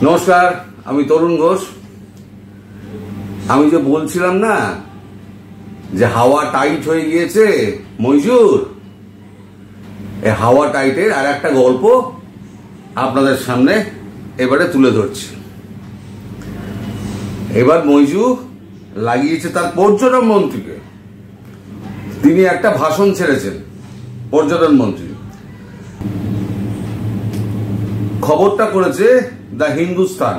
নমস্কার, আমি তরুণ ঘোষ। আমি যে বলছিলাম না যে হাওয়া টাইট হয়ে গিয়েছে মইজুর, এই হাওয়া টাইটের আর একটা গল্প আপনাদের সামনে এবারে তুলে ধরছি। এবার মইজু লাগিয়েছে তার পর্যটন মন্ত্রীকে। তিনি একটা ভাষণ ছেড়েছেন পর্যটন মন্ত্রী। খবরটা করেছে দ্য হিন্দুস্তান।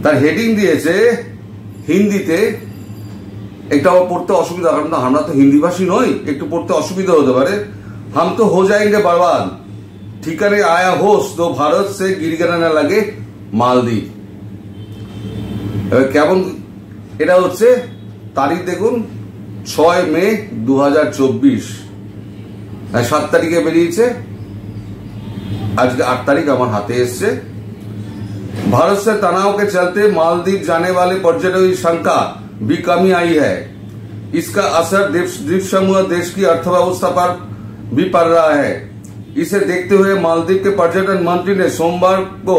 তার হেডিং দিয়েছে হিন্দিতে। একটা পড়তে অসুবিধা, কারণ আমরা তো হিন্দি ভাষী নই, একটু পড়তে অসুবিধা হতে পারে। হাম তো হো যায়েঙ্গে বরবাদ, ঠিকানে আয়া হোস তো ভারত সে গিরগিরানা লাগে মালদ্বীপ। এবার কেমন এটা হচ্ছে, তারিখ দেখুন 6 মে 2024। 7 তারিখে বেরিয়েছে, আজকে 8 तारीख আমার হাতে এসছে। भारत से तनाव के चलते मालदीव जाने वाले पर्यटकों की संख्या भी कमी आई है। इसका असर द्वीप समूह देश की अर्थव्यवस्था पर भी पड़ रहा है। इसे देखते हुए मालदीव के पर्यटन मंत्री ने सोमवार को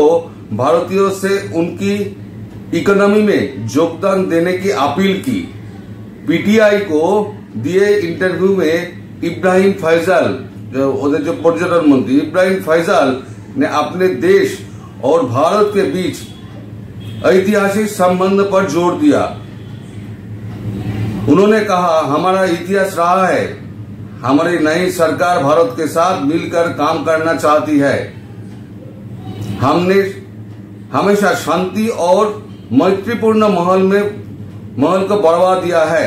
भारतीयों से उनकी इकोनॉमी में योगदान देने की अपील की। पीटीआई को दिए इंटरव्यू में इब्राहिम फैजल, जो पर्यटन मंत्री इब्राहिम फैजल ने अपने देश और भारत के बीच ऐतिहासिक संबंध पर जोर दिया। उन्होंने कहा, हमारा इतिहास रहा है, हमारी नई सरकार भारत के साथ मिलकर काम करना चाहती है। हमने हमेशा शांति और मैत्रीपूर्ण माहौल को बढ़ावा दिया है।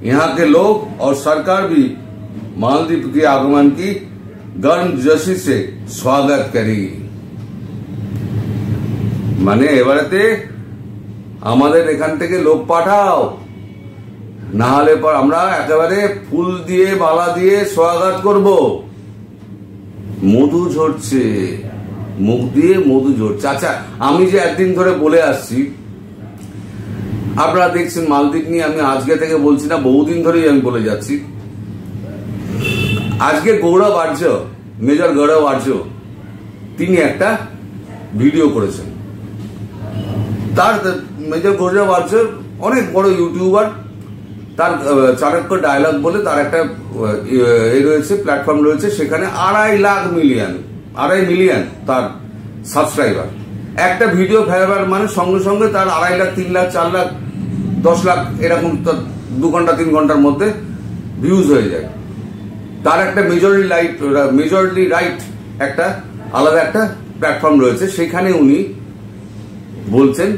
यहाँ के लोग और सरकार भी मालदीव के आगमन की गर्मजोशी से स्वागत करी। মানে এবারেতে আমাদের এখান থেকে লোক পাঠাও, না হলে পর আমরা একেবারে ফুল দিয়ে মালা দিয়ে স্বাগত করব। মধু ঝরছে, মুখ দিয়ে মধু ঝরছে। আচ্ছা, আমি যে একদিন ধরে বলে আসছি, আপনারা দেখছেন মালদ্বীপ নিয়ে আমি আজকে থেকে বলছি না, বহুদিন ধরেই আমি বলে যাচ্ছি। আজকে গৌরব আর্য, মেজর গৌরব আর্য, তিনি একটা ভিডিও করেছেন। তার মেজর গৌরব আর্য অনেক বড় ইউটিউবার। তার চাণক্য ডায়লগ বলে তার একটা রয়েছে, প্ল্যাটফর্ম রয়েছে, সেখানে 2.5 মিলিয়ন তার সাবস্ক্রাইবার। একটা ভিডিও ফেলাবার মানে সঙ্গে সঙ্গে তার 2.5 লাখ, 3 লাখ, 4 লাখ, 10 লাখ এরকম 2 ঘন্টা 3 ঘন্টার মধ্যে ভিউজ হয়ে যায়। তার একটা মেজরিটি রাইট একটা আলাদা একটা প্ল্যাটফর্ম রয়েছে, সেখানে উনি বলছেন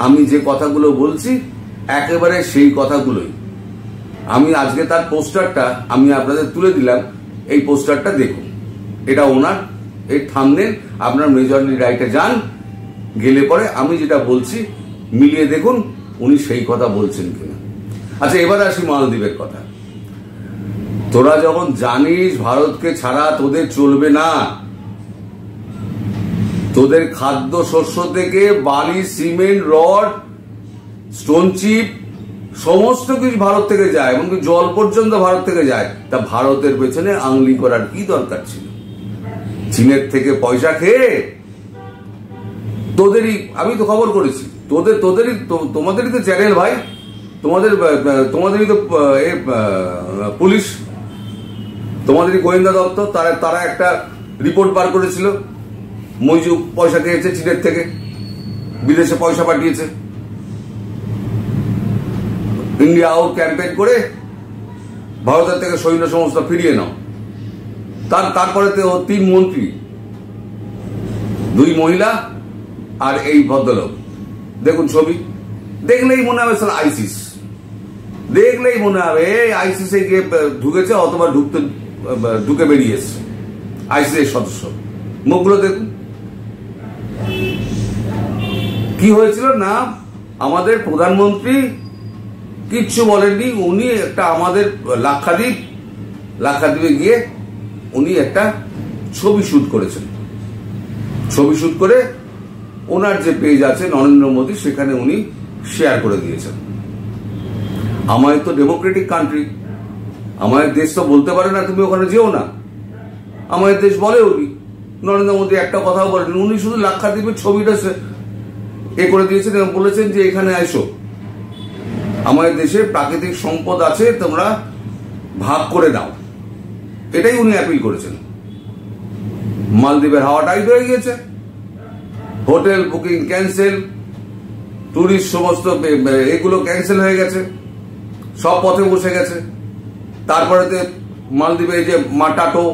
আমি যে কথাগুলো বলছি একেবারে সেই কথাগুলোই। আমি আজকে তার পোস্টারটা আমি আপনাদের তুলে দিলাম। এই পোস্টারটা দেখুন, এটা ওনার এই থাম্বনেল। আপনার মেজরিটি রাইটে যান, গেলে পরে আমি যেটা বলছি মিলিয়ে দেখুন উনি সেই কথা বলছেন কিনা। আচ্ছা, এবার আসি মালদ্বীপের কথা। তোরা যখন জানিস ভারতকে ছাড়া তোদের চলবে না, তোদের খাদ্য শস্য থেকে বালি, সিমেন্ট, রড, স্টোন চিপ সমস্ত কিছু ভারত থেকে যায়, এমনকি জল পর্যন্ত ভারত থেকে যায়। তা ভারতের পেছনে আংলি করার কি দরকার ছিল? চীনের থেকে পয়সা খেয়ে তোদেরই, আমি তো খবর করেছি, তোমাদেরই তো চ্যানেল ভাই, তোমাদেরই তো পুলিশ, তোমাদেরই গোয়েন্দা দপ্তর, তারা একটা রিপোর্ট বার করেছিল মইজু পয়সা খেয়েছে চীনের থেকে, বিদেশে পয়সা পাঠিয়েছে। ইন্ডিয়া আউট ক্যাম্পেইন করে ভারতের থেকে সৈন্য সমস্ত ফিরিয়ে নাও। তারপরে তো 3 মন্ত্রী, 2 মহিলা আর এই ভদ্রলোক। দেখুন ছবি, দেখলেই মনে হবে স্যার আইসিস, দেখলেই মনে হবে আইসিসে গিয়ে ঢুকেছে অথবা ঢুকে বেরিয়ে এসছে আইসিসের সদস্য। মুখগুলো দেখুন কি হয়েছিল না, আমাদের প্রধানমন্ত্রী কিচ্ছু বলেননি। উনি একটা আমাদের লাক্ষাদ্বীপে গিয়ে উনি একটা ছবি শুট করেছেন। ছবি শুট করে ওনার যে পেজ আছে নরেন্দ্র মোদী, সেখানে উনি শেয়ার করে দিয়েছেন। আমাদের তো ডেমোক্রেটিক কান্ট্রি, আমাদের দেশ তো বলতে পারে না তুমি ওখানে যেও না। আমাদের দেশ বলে উনি নরেন্দ্র মোদী একটা কথাও বলেন, উনি শুধু লাক্ষাদ্বীপের ছবিটা এ করে দিয়েছেন এবং বলেছেন যে এখানে এসো, আমাদের দেশে প্রাকৃতিক সম্পদ আছে, তোমরা ভাগ করে নাও, এটাই উনি অ্যাপিল করেছেন। মালদ্বীপের হাওয়া টাইট হয়ে গিয়েছে, হোটেল বুকিং ক্যান্সেল, টুরিস্ট সমস্ত এগুলো ক্যান্সেল হয়ে গেছে, সব পথে বসে গেছে। তারপরে মালদ্বীপে এই যে মাটাটো,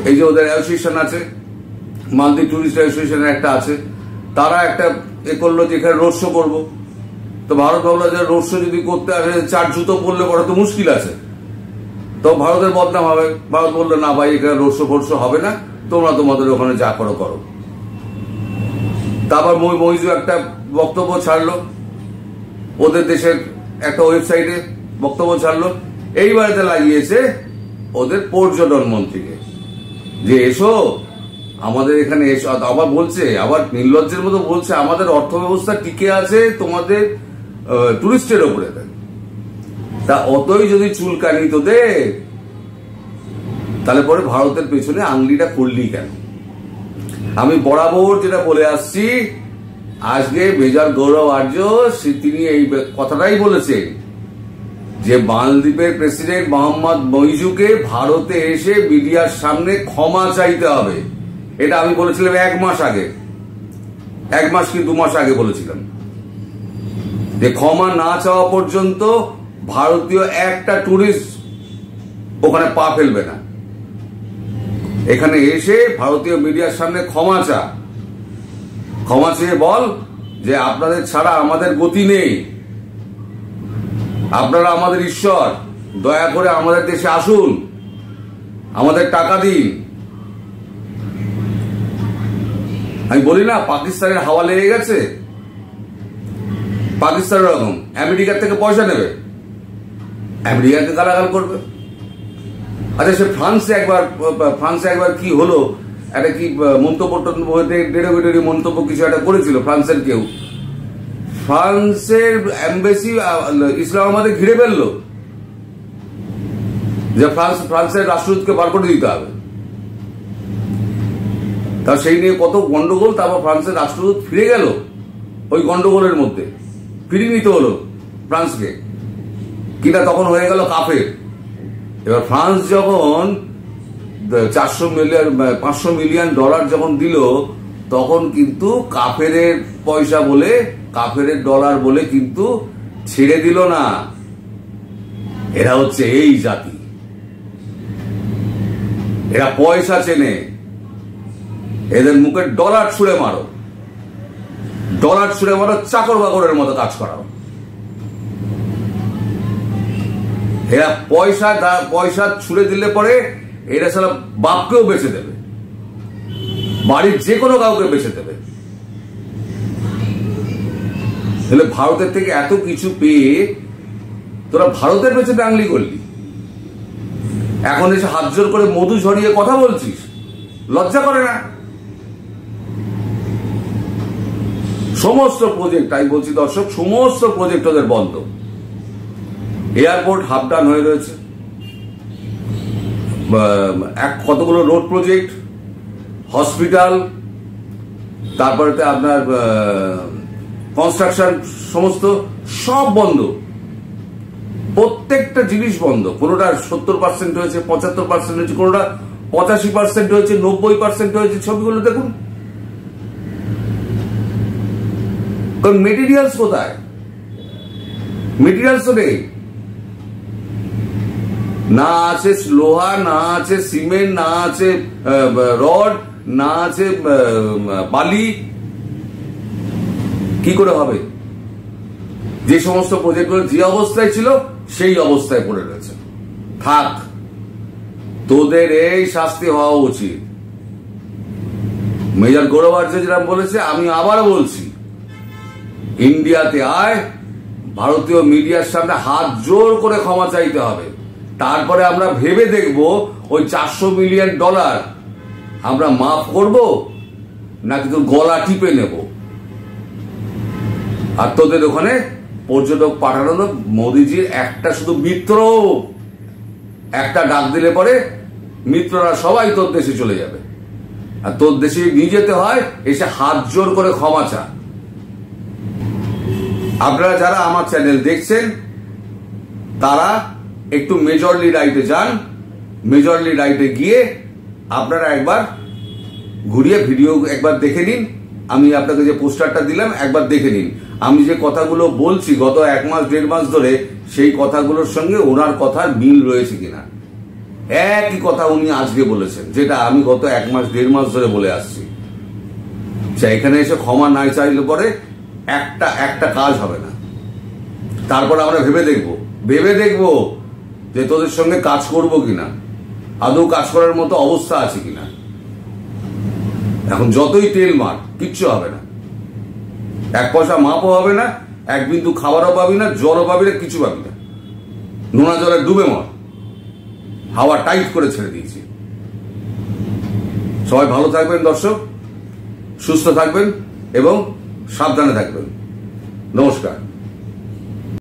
এই যে ওদের অ্যাসোসিয়েশন আছে, মালদ্বীপ টুরিস্ট অ্যাসোসিয়েশন একটা আছে, তারা একটা এ করলো যে এখানে রোড শো করবো। তো ভারত ভাবলো যে রোড শো যদি করতে আসে চার জুতো পড়লে পরে তো মুশকিল আছে, তো ভারতের বদনাম হবে। ভারত বললো না ভাই, এখানে রোড শো ফোড শো হবে না, তোমরা তোমাদের ওখানে যা করো করো। তারপর মইজু একটা বক্তব্য ছাড়লো, ওদের দেশের একটা ওয়েবসাইটে বক্তব্য ছাড়লো। এইবারেতে লাগিয়েছে ওদের পর্যটন মন্ত্রীকে যে এসো আমাদের এখানে এসো, আবার বলছে, আবার নির্লজ্জের মতো বলছে আমাদের অর্থ ব্যবস্থা টিকে আছে তোমাদের টুরিস্টের ওপরে। তা অতই যদি চুলকানি তোদের, তাহলে পরে ভারতের পেছনে আংলিটা করলি কেন? আমি বরাবর যেটা বলে আসছি, আজকে মেজর গৌরব আর্য তিনি এই কথাটাই বলেছেন যে মালদ্বীপের প্রেসিডেন্ট মোহাম্মদ মইজুকে ভারতে এসে মিডিয়ার সামনে ক্ষমা চাইতে হবে। এটা আমি বলেছিলাম 1 মাস আগে, 1 মাস কি 2 মাস আগে বলেছিলাম যে ক্ষমা না চাওয়া পর্যন্ত ভারতীয় একটা টুরিস্ট ওখানে পা ফেলবে না। এখানে এসে ভারতীয় মিডিয়ার সামনে ক্ষমা চেয়ে বল যে আপনাদের ছাড়া আমাদের গতি নেই, আপনারা আমাদের ঈশ্বর, দয়া করে আমাদের দেশে আসুন, আমাদের টাকা দিন। আমি বলি না পাকিস্তানের হাওয়া লেগে গেছে, পাকিস্তানের রকম আমেরিকার থেকে পয়সা নেবে, আমেরিকাকে গালাগাল করবে। আচ্ছা সে ফ্রান্সে একবার কি হলো, একটা কি মন্তব্য ডেরোগেটরি মন্তব্য কিছু একটা করেছিল ফ্রান্সের কেউ, ফ্রান্সের এমবেসি ইসলামাবাদে ঘিরে ফেললো যে ফ্রান্সের রাষ্ট্রদূতকে বার করে দিতে হবে। তা সেই নিয়ে কত গন্ডগোল, তারপর ফ্রান্সের রাষ্ট্রদূত ফিরে গেল ওই গন্ডগোলের মধ্যে, ফিরিয়ে নিতে হলো ফ্রান্সকে, কিনা তখন হয়ে গেল কাফের। এবার ফ্রান্স যখন 500 মিলিয়ন ডলার যখন দিল, তখন কিন্তু কাফেরের পয়সা বলে, কাফেরের ডলার বলে কিন্তু ছেড়ে দিল না। এরা হচ্ছে এই জাতি, এরা পয়সা চেনে, এদের মুখে ডলার ছুঁড়ে মারো, চাকর বাকরের মতো কাজ করাও। এরা পয়সা ছুড়ে দিলে পরে এরা সারা বাপকেও বেঁচে দেবে, বাড়ির যে কোনো কাউকে বেঁচে দেবে। তাহলে ভারতের থেকে এত কিছু পেয়ে তোরা ভারতের পেছনে আংলি করলি, এখন এসে হাত জোর করে মধু ঝরিয়ে কথা বলছিস, লজ্জা করে না? সমস্ত প্রজেক্ট, আমি বলছি দর্শক, সমস্ত প্রজেক্ট ওদের বন্ধ। এয়ারপোর্ট হাফ ডান হয়ে রয়েছে, কতগুলো রোড প্রজেক্ট, হসপিটাল, তারপরে আপনার কনস্ট্রাকশন সমস্ত সব বন্ধ, প্রত্যেকটা জিনিস বন্ধ। কোনোটা 70% হয়েছে, 75% হয়েছে, কোনোটা 85% হয়েছে, 90% হয়েছে। ছবিগুলো দেখুন, কারণ মেটেরিয়ালস কোথায়? মেটেরিয়ালস তো নেই, না আছে লোহা, না আছে সিমেন্ট, না আছে রড, না আছে বালি। কি করে হবে? যে সমস্ত প্রজেক্টগুলো যে অবস্থায় ছিল সেই অবস্থায় পড়ে রয়েছে। থাক, তোদের এই শাস্তি হওয়া উচিত। মেজর গৌরব আর্য যেরকম বলেছে, আমি আবার বলছি, ইন্ডিয়াতে আয়, ভারতীয় মিডিয়ার সামনে হাত জোর করে ক্ষমা চাইতে হবে। তারপরে আমরা ভেবে দেখব ওই 400 মিলিয়ন ডলার আমরা মাফ করব নাকি তোর গলা টিপে নেব। আর তোদের ওখানে পর্যটক পাঠানো মোদিজির একটা শুধু মিত্র, একটা ডাক দিলে পরে মিত্ররা সবাই তোর দেশে চলে যাবে। আর তোর দেশে নিয়ে যেতে হয়, এসে হাত জোর করে ক্ষমা চা। আপনারা যারা আমার চ্যানেল দেখছেন তারা একটু মেজরলি রাইটে যান, মেজরলি রাইটে গিয়ে আপনারা একবার ঘুরিয়ে ভিডিও একবার দেখে নিন। আমি আপনাকে যে পোস্টারটা দিলাম একবার দেখে নিন। আমি যে কথাগুলো বলছি গত 1 মাস 1.5 মাস ধরে, সেই কথাগুলোর সঙ্গে ওনার কথার মিল রয়েছে কিনা। একই কথা উনি আজকে বলেছেন, যেটা আমি গত 1 মাস 1.5 মাস ধরে বলে আসছি। এখানে এসে ক্ষমা না চাইলে পরে একটা কাজ হবে না। তারপর আমরা ভেবে দেখব যে তোদের সঙ্গে কাজ করব কিনা, আদৌ কাজ করার মতো অবস্থা আছে কিনা। এখন যতই তেল মার কিচ্ছু হবে না, 1 পয়সা মাপও হবে না, 1 বিন্দু খাবারও পাবি না, জলও পাবি না, কিছু পাবি না। নোনা জলে ডুবে মর, হাওয়া টাইট করে ছেড়ে দিয়েছি। সবাই ভালো থাকবেন দর্শক, সুস্থ থাকবেন এবং সাবধানে থাকবেন। নমস্কার।